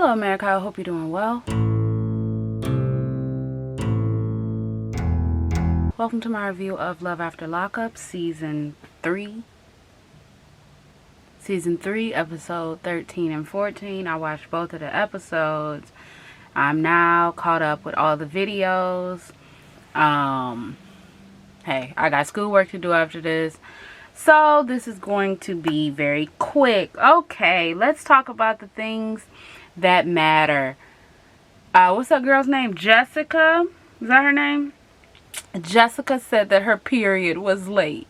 Hello America, I hope you're doing well. Welcome to my review of Love After Lockup, Season 3. Season 3, Episode 13 and 14. I watched both of the episodes. I'm now caught up with all the videos. Hey, I got schoolwork to do after this. So this is going to be very quick. Okay, let's talk about the things that matter. What's that girl's name? Jessica? Is that her name? Jessica said that her period was late.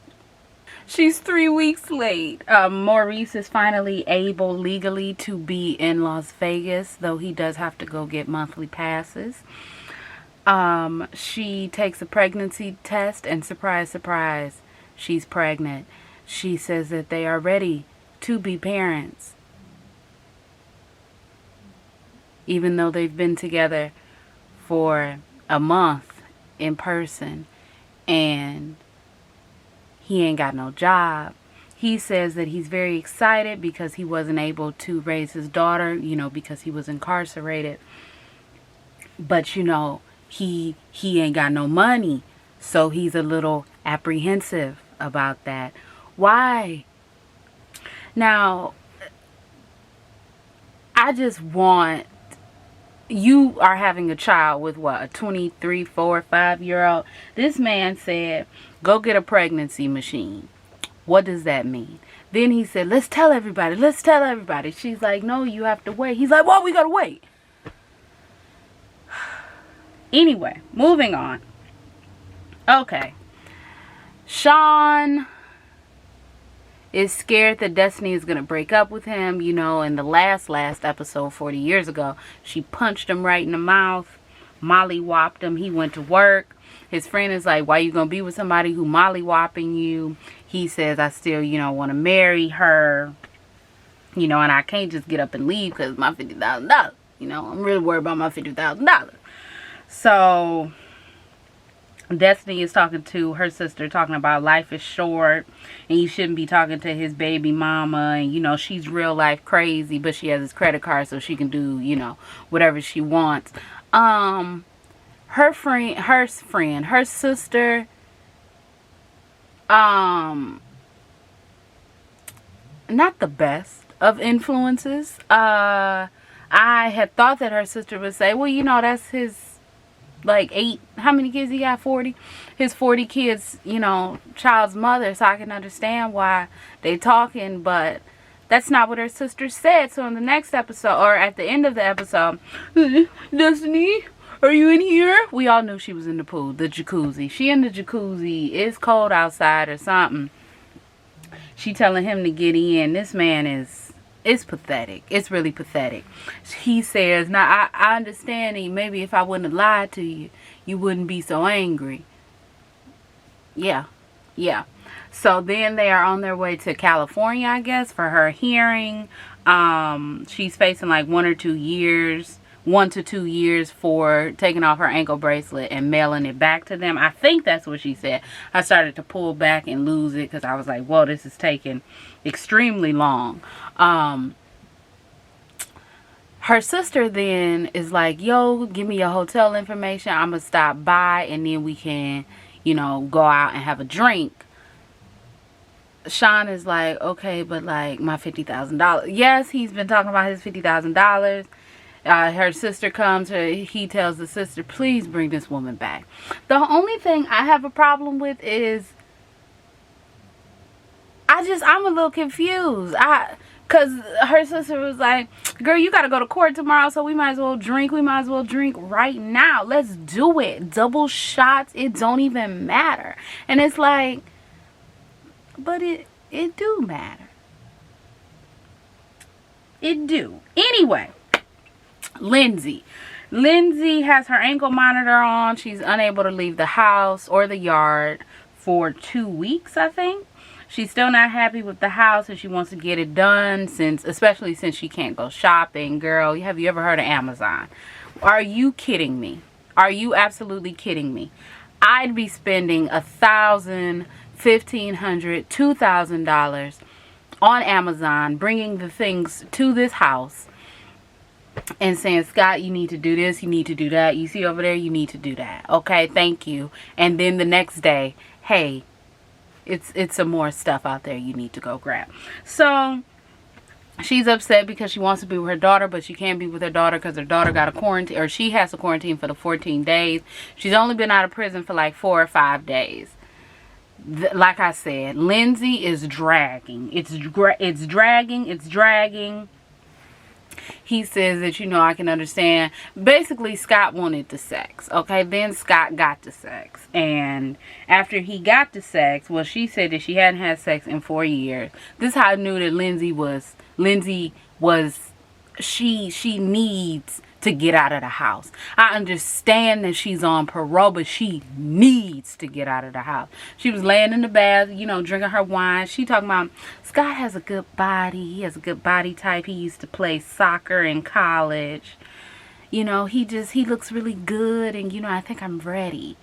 She's 3 weeks late. Maurice is finally able legally to be in Las Vegas, though he does have to go get monthly passes. She takes a pregnancy test and surprise, surprise, she's pregnant. She says that they are ready to be parents, even though they've been together for a month in person and he ain't got no job. He says that he's very excited because he wasn't able to raise his daughter, because he was incarcerated. But, he ain't got no money. So he's a little apprehensive about that. Why? Now, I just want... You are having a child with what? A 23, 4, 5-year-old? This man said, go get a pregnancy machine. What does that mean? Then he said, let's tell everybody. Let's tell everybody. She's like, no, you have to wait. He's like, well, we got to wait. Anyway, moving on. Okay. Sean is scared that Destiny is going to break up with him. In the last episode 40 years ago, she punched him right in the mouth, molly-whopped him. He went to work. His friend is like, why you going to be with somebody who molly-whopping you? He says, I still, want to marry her. And I can't just get up and leave because my $50,000. I'm really worried about my $50,000. So Destiny is talking to her sister, talking about life is short and you shouldn't be talking to his baby mama, and she's real life crazy, but she has his credit card so she can do whatever she wants. Her sister, not the best of influences. I had thought that her sister would say, well, that's his 8, how many kids he got? 40. His 40 kids, child's mother, so I can understand why they talking, but that's not what her sister said. So in the next episode, or at the end of the episode, Destiny, are you in here? We all knew she was in the pool, the jacuzzi. She in the jacuzzi. It's cold outside or something. She telling him to get in. This man it's pathetic. It's really pathetic. He says, now I understand that maybe if I wouldn't have lied to you, you wouldn't be so angry. Yeah. So then they are on their way to California, I guess, for her hearing. She's facing 1 to 2 years for taking off her ankle bracelet and mailing it back to them. I think that's what she said. I started to pull back and lose it because I was like, whoa, this is taking extremely long. Her sister then is like, yo, give me your hotel information. I'm going to stop by and then we can, go out and have a drink. Sean is like, okay, but my $50,000. Yes, he's been talking about his $50,000. Her sister comes, he tells the sister, please bring this woman back. The only thing I have a problem with is, I'm a little confused. Because her sister was like, girl, you got to go to court tomorrow, so we might as well drink. We might as well drink right now. Let's do it. Double shots, it don't even matter. And it's like, but it do matter. It do. Anyway, Lindsay has her ankle monitor on. She's unable to leave the house or the yard for 2 weeks, I think. She's still not happy with the house and she wants to get it done, especially since she can't go shopping. Girl, have you ever heard of Amazon? Are you kidding me? Are you absolutely kidding me? I'd be spending $1,000, $1,500, $2,000 on Amazon, bringing the things to this house and saying, Scott, you need to do this, you need to do that. You see over there, you need to do that. Okay, thank you. And then the next day, hey, it's some more stuff out there you need to go grab. So she's upset because she wants to be with her daughter, but she can't be with her daughter because her daughter got a quarantine, or she has to quarantine for the 14 days. She's only been out of prison for like 4 or 5 days. Like I said, Lindsay is dragging. It's dragging. He says that, you know, I can understand. Basically, Scott wanted the sex. Okay, then Scott got the sex. And after he got the sex, well, she said that she hadn't had sex in 4 years. This is how I knew that Lindsay was, she needs to get out of the house. I understand that she's on parole, but she needs to get out of the house. She was laying in the bath, you know, drinking her wine. She talking about, Scott has a good body. He has a good body type. He used to play soccer in college. You know, he looks really good, and, you know, I think I'm ready.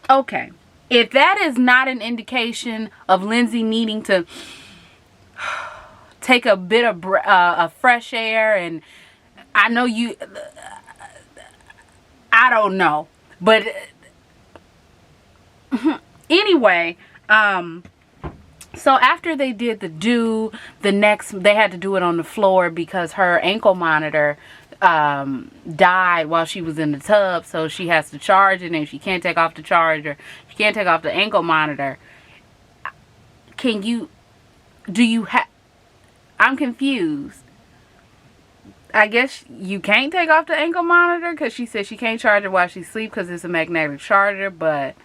Okay. If that is not an indication of Lindsay needing to take a bit of fresh air, and I know you, I don't know, but anyway, so after they did they had to do it on the floor because her ankle monitor died while she was in the tub, so she has to charge it, and she can't take off the charger, she can't take off the ankle monitor. I'm confused. I guess you can't take off the ankle monitor because she said she can't charge it while she sleeps because it's a magnetic charger, but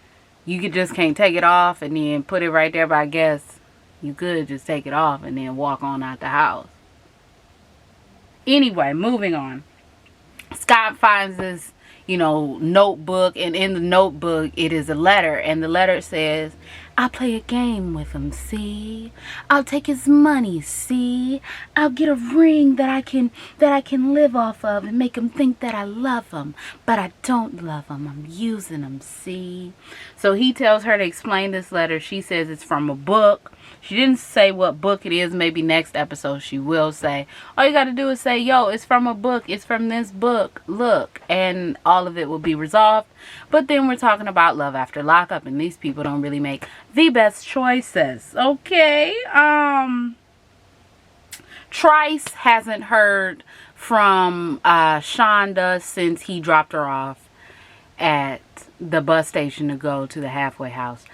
you just can't take it off and then put it right there. But I guess you could just take it off and then walk on out the house. Anyway, moving on. Scott finds this, you know, notebook, and in the notebook it is a letter, and the letter says, I'll play a game with him, see? I'll take his money, see? I'll get a ring that I can live off of and make him think that I love him, but I don't love him. I'm using him, see? So he tells her to explain this letter. She says it's from a book. She didn't say what book it is. Maybe next episode she will say. All you got to do is say, yo, it's from a book. It's from this book. Look. And all of it will be resolved. But then we're talking about love after lockup, and these people don't really make the best choices. Okay. Trice hasn't heard from Shonda since he dropped her off at the bus station to go to the halfway house.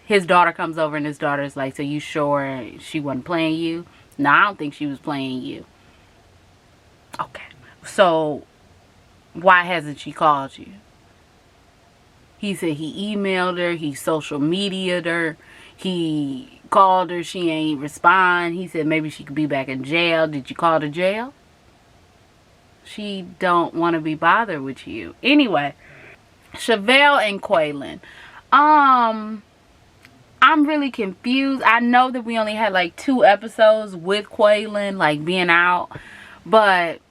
His daughter comes over, and his daughter's like, so you sure she wasn't playing you? No, I don't think she was playing you. Okay. So why hasn't she called you? He said he emailed her. He social media'd her. He called her. She ain't respond. He said maybe she could be back in jail. Did you call the jail? She don't want to be bothered with you. Anyway, Chevelle and Quaylen. I'm really confused. I know that we only had like 2 episodes with Quaylen, like being out, but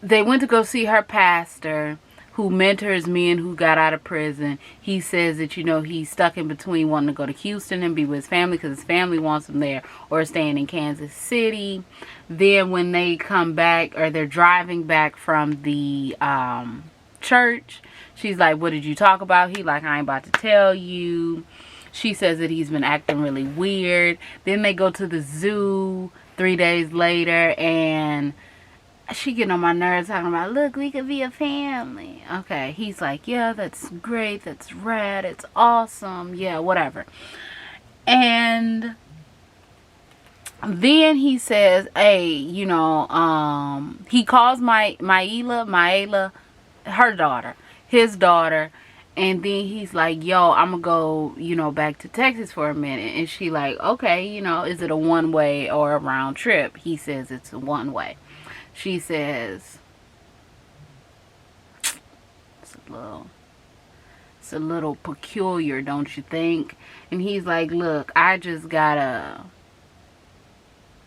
they went to go see her pastor who mentors men who got out of prison. He says that, you know, he's stuck in between wanting to go to Houston and be with his family because his family wants him there, or staying in Kansas City. Then when they come back, or they're driving back from the church, she's like, what did you talk about? He like, I ain't about to tell you. She says that he's been acting really weird. Then they go to the zoo 3 days later, and she getting on my nerves talking about, look, we could be a family. Okay, he's like, yeah, that's great, that's rad, it's awesome, yeah, whatever. And then he says, hey, you know, he calls Maela, her daughter, his daughter. And then he's like, yo, I'm going to go, you know, back to Texas for a minute. And she like, okay, you know, is it a one-way or a round trip? He says it's a one-way. She says, it's a little peculiar, don't you think? And he's like, look, I just got to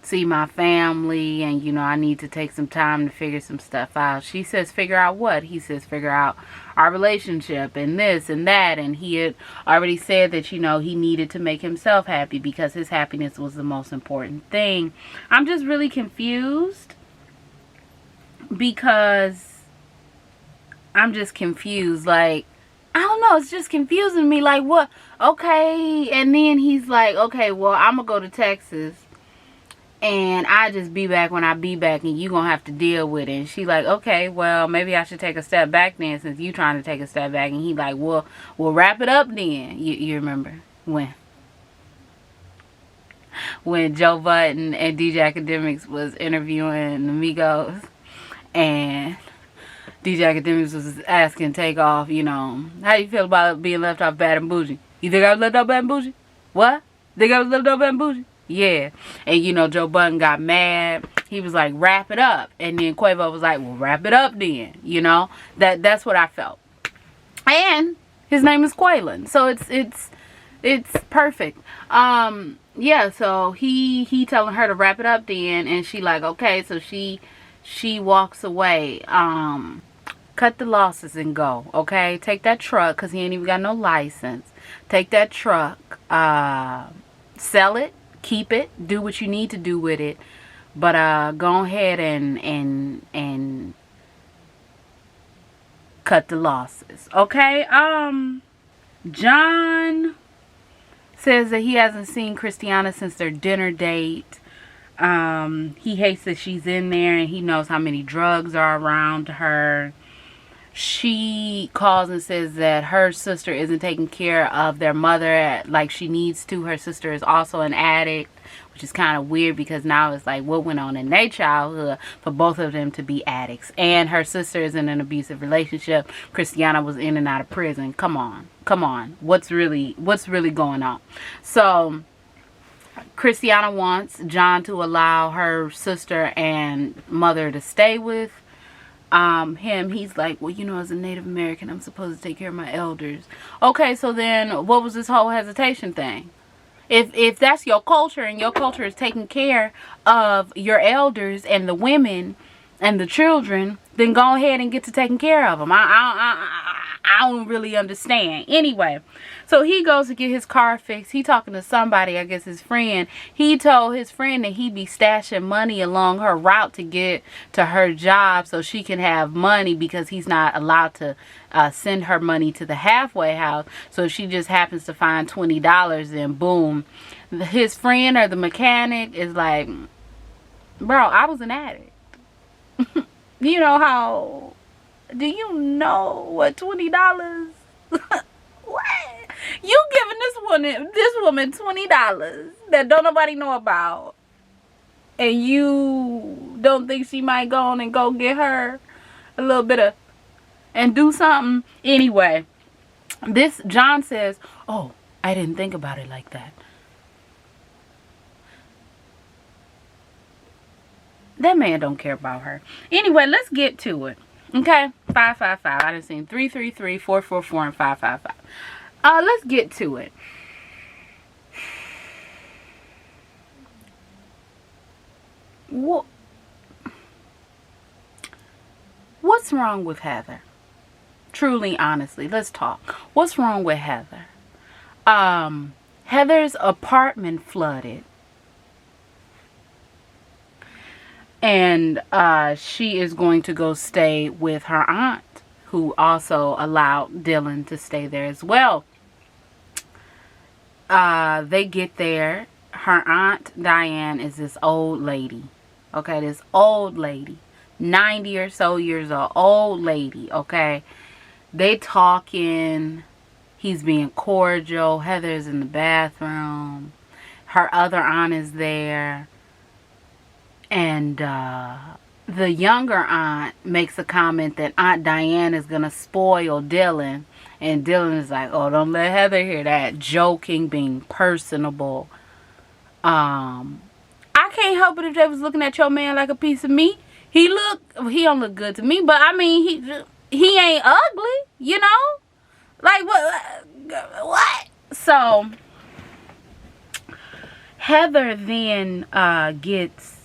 see my family, and you know, I need to take some time to figure some stuff out. She says, figure out what? He says, figure out our relationship and this and that. And he had already said that, you know, he needed to make himself happy because his happiness was the most important thing. I'm just really confused because I'm just confused. Like, I don't know, it's just confusing me. Like, what? Okay. And then he's like, okay, well, I'm gonna go to Texas and I just be back when I be back, and you gonna have to deal with it. And she like, okay, well, maybe I should take a step back then, since you trying to take a step back. And he like, well, we'll wrap it up then. You remember when Joe Budden and DJ Academics was interviewing the Migos, and DJ Academics was asking Takeoff, you know, how you feel about being left off Bad and Bougie? You think I was left off Bad and Bougie? What? Think I was left off Bad and Bougie? Yeah. And you know, Joe Budden got mad. He was like, wrap it up. And then Quavo was like, well, wrap it up then. You know, that's what I felt. And his name is Quaylen, so it's perfect. Yeah, so he telling her to wrap it up then, and she like, okay. So she walks away. Cut the losses and go. Okay, take that truck, because he ain't even got no license. Take that truck, sell it, keep it, do what you need to do with it, but go ahead and cut the losses. Okay. John says that he hasn't seen Christiana since their dinner date. He hates that she's in there, and he knows how many drugs are around her. She calls and says that her sister isn't taking care of their mother like she needs to. Her sister is also an addict, which is kind of weird, because now it's like, what went on in their childhood for both of them to be addicts? And her sister is in an abusive relationship. Christiana was in and out of prison. Come on. What's really going on? So Christiana wants John to allow her sister and mother to stay with him. He's like, well, you know, as a Native American, I'm supposed to take care of my elders. Okay, so then what was this whole hesitation thing? If that's your culture, and your culture is taking care of your elders and the women and the children, then go ahead and get to taking care of them. I don't really understand. Anyway, so he goes to get his car fixed. He talking to somebody, I guess his friend. He told his friend that he be stashing money along her route to get to her job so she can have money, because he's not allowed to send her money to the halfway house. So she just happens to find $20, and boom, his friend or the mechanic is like, bro, I was an addict. You know how... Do you know what $20? What? You giving this woman $20 that don't nobody know about, and you don't think she might go on and go get her a little bit of and do something? Anyway, this John says, oh, I didn't think about it like that. That man don't care about her. Anyway, let's get to it. Okay, 555. I done seen 333, 444, and 555. Let's get to it. What's wrong with Heather? Truly, honestly, let's talk. What's wrong with Heather? Heather's apartment flooded. And she is going to go stay with her aunt, who also allowed Dylan to stay there as well. They get there. Her aunt, Diane, is this old lady. Okay, this old lady. 90 or so years old lady, okay? They talking. He's being cordial. Heather's in the bathroom. Her other aunt is there. And the younger aunt makes a comment that Aunt Diane is going to spoil Dylan. And Dylan is like, oh, don't let Heather hear that. Joking, being personable. I can't help it if they was looking at your man like a piece of meat. He don't look good to me. But, I mean, he ain't ugly, you know? Like, what? So... Heather then gets,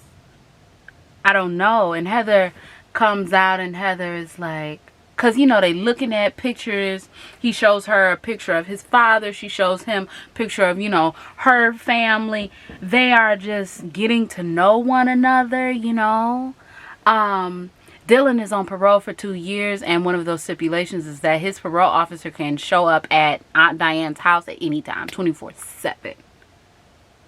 I don't know, and Heather comes out, and Heather is like, because, you know, they looking at pictures. He shows her a picture of his father. She shows him a picture of, you know, her family. They are just getting to know one another, you know. Dylan is on parole for 2 years, and one of those stipulations is that his parole officer can show up at Aunt Diane's house at any time, 24/7.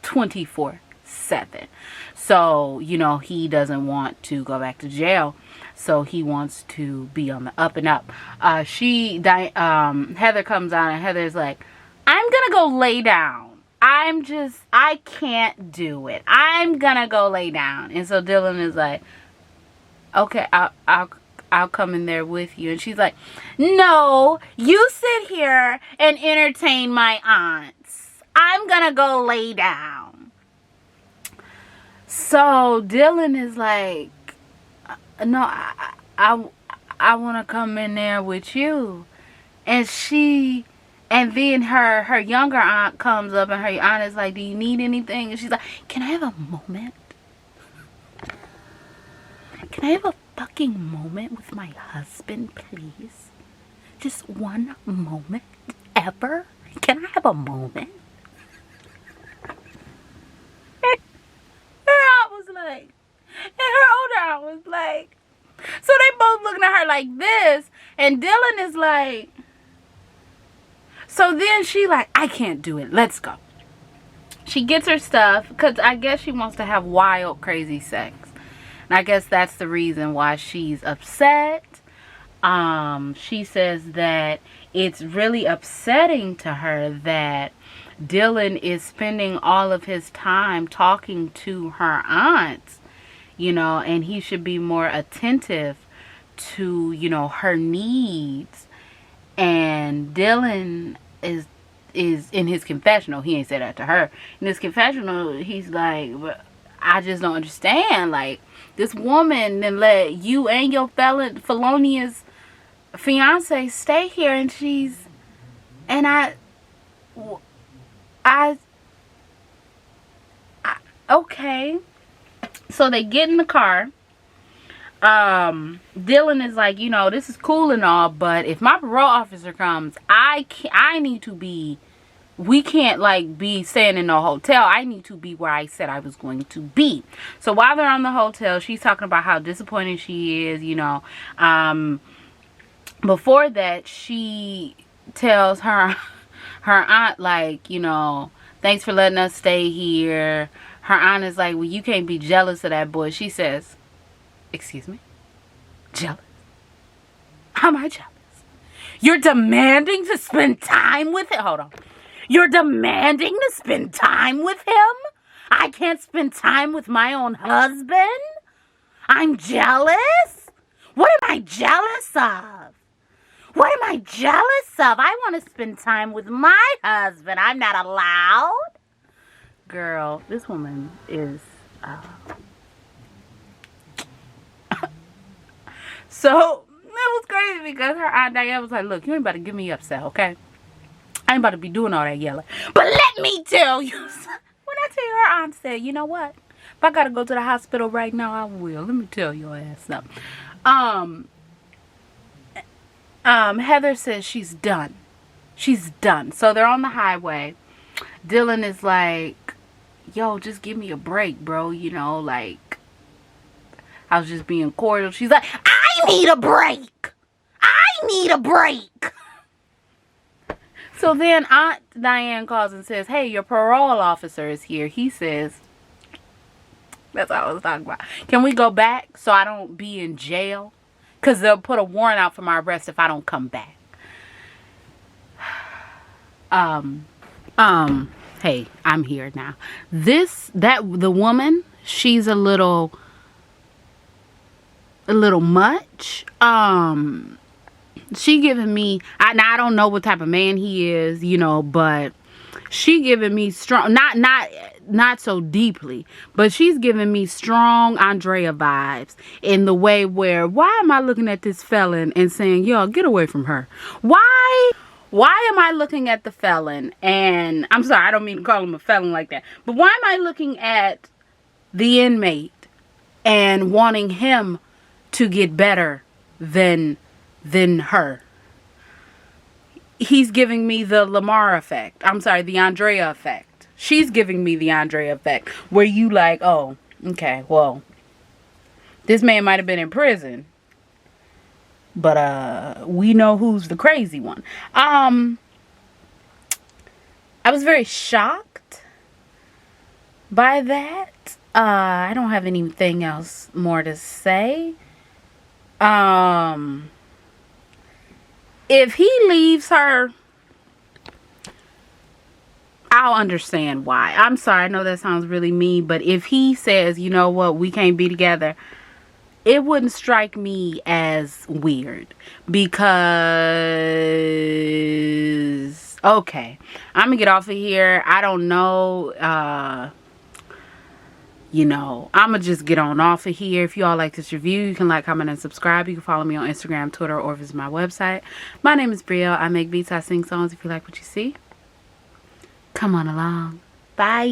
24/7. So, you know, he doesn't want to go back to jail. So he wants to be on the up and up. Heather comes out, and Heather's like, I'm gonna go lay down. I can't do it. I'm gonna go lay down. And so Dylan is like, okay, I'll come in there with you. And she's like, no, you sit here and entertain my aunts. I'm gonna go lay down. So Dylan is like, no, I want to come in there with you. And then her younger aunt comes up, and her aunt is like, do you need anything? And she's like, can I have a moment? Can I have a fucking moment with my husband, please? Just one moment ever? Can I have a moment? Her aunt was like, and her older aunt was like, so they both looking at her like this, and Dylan is like, so then she like, I can't do it, let's go. She gets her stuff, because I guess she wants to have wild, crazy sex. And I guess that's the reason why she's upset. She says that it's really upsetting to her that Dylan is spending all of his time talking to her aunts, you know, and he should be more attentive to, you know, her needs. And Dylan is in his confessional, he ain't said that to her. In his confessional, he's like, I just don't understand. Like, this woman then let you and your felonious fiance stay here, and okay. So they get in the car. Dylan is like, you know, this is cool and all, but if my parole officer comes, I need to be, we can't like be staying in a hotel. I need to be where I said I was going to be. So while they're on the hotel, she's talking about how disappointed she is, you know. Before that, she tells her aunt, like, you know, thanks for letting us stay here. Her aunt is like, well, you can't be jealous of that boy. She says, excuse me? Jealous? How am I jealous? You're demanding to spend time with him? Hold on. You're demanding to spend time with him? I can't spend time with my own husband? I'm jealous? What am I jealous of? What am I jealous of? I want to spend time with my husband. I'm not allowed. Girl, this woman is... So, it was crazy because her aunt Diane was like, look, you ain't about to get me upset, okay? I ain't about to be doing all that yelling. But let me tell you, when I tell you, her aunt said, you know what? If I gotta go to the hospital right now, I will. Let me tell your ass something. Heather says she's done. She's done. So they're on the highway. Dylan is like, yo, just give me a break, bro. You know, like, I was just being cordial. She's like, I need a break. I need a break. So then Aunt Diane calls and says, hey, your parole officer is here. He says, that's what I was talking about. Can we go back so I don't be in jail? Because they'll put a warrant out for my arrest if I don't come back. Hey, I'm here now. The woman, she's a little much. She giving me, I don't know what type of man he is, you know, but she giving me strong, not so deeply, but she's giving me strong Andrea vibes in the way where, why am I looking at this felon and saying, yo, get away from her? Why am I looking at the felon? And I'm sorry, I don't mean to call him a felon like that. But why am I looking at the inmate and wanting him to get better than her? He's giving me the Lamar effect. I'm sorry, the Andrea effect. She's giving me the Andrea effect. Where you like, oh, okay, well, this man might have been in prison, but we know who's the crazy one. I was very shocked by that. I don't have anything else more to say. If he leaves her, I'll understand why. I'm sorry, I know that sounds really mean, but if he says, you know what, we can't be together, it wouldn't strike me as weird. Because, okay, I'm gonna get off of here. I don't know, you know, I'm going to just get on off of here. If you all like this review, you can like, comment, and subscribe. You can follow me on Instagram, Twitter, or visit my website. My name is Brielle. I make beats. I sing songs. If you like what you see, come on along. Bye.